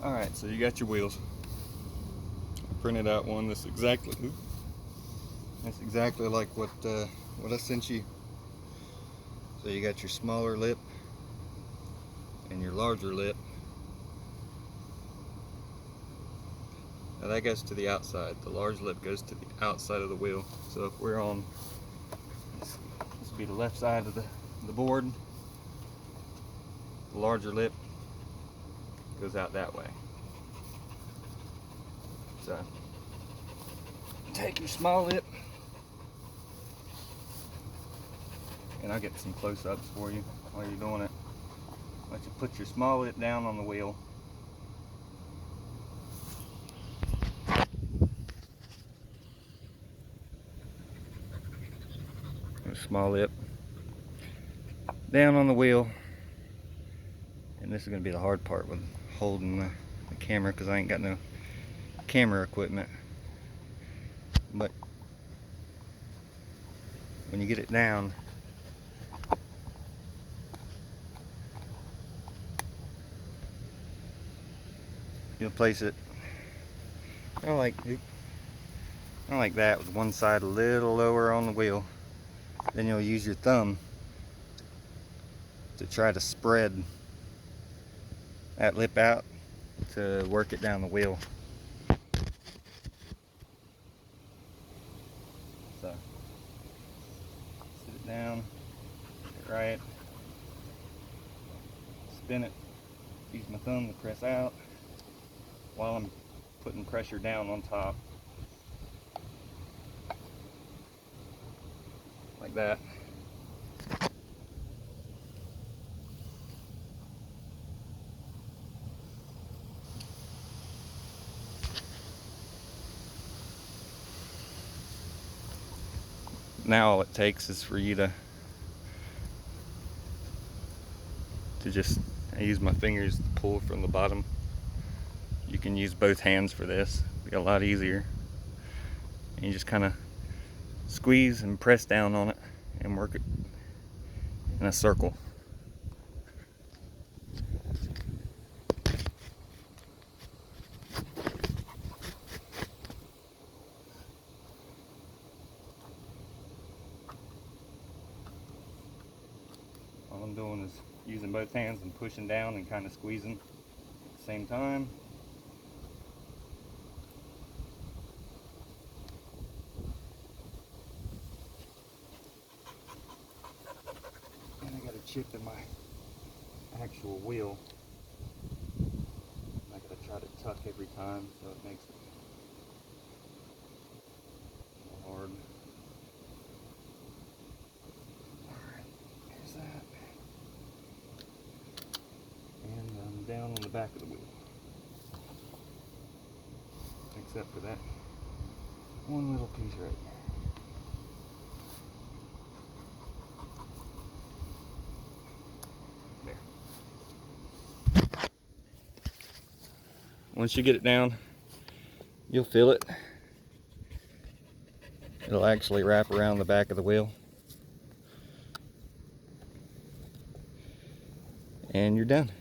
Alright, so you got your wheels. I printed out one that's exactly like what I sent you. So you got your smaller lip and your larger lip. Now that goes to the outside. The large lip goes to the outside of the wheel. So if we're on, this would be the left side of the board, the larger lip goes out that way. So take your small lip, and I'll get some close-ups for you while you're doing it. Let you put your small lip down on the wheel. Small lip down on the wheel, and this is going to be the hard part with holding the camera, because I ain't got no camera equipment. But when you get it down, you'll place it kind of like that, with one side a little lower on the wheel. Then you'll use your thumb to try to spread that lip out to work it down the wheel. So sit it down, get it right, spin it, use my thumb to press out while I'm putting pressure down on top, like that. Now all it takes is for you to just, I use my fingers to pull from the bottom. You can use both hands for this, it'll be a lot easier. And you just kind of squeeze and press down on it and work it in a circle. All I'm doing is using both hands and pushing down and kind of squeezing at the same time. And I got a chip in my actual wheel. I gotta try to tuck every time, so it makes it hard. Alright, here's that. And I'm down on the back of the wheel. Except for that one little piece right there. Once you get it down, you'll feel it. It'll actually wrap around the back of the wheel. And you're done.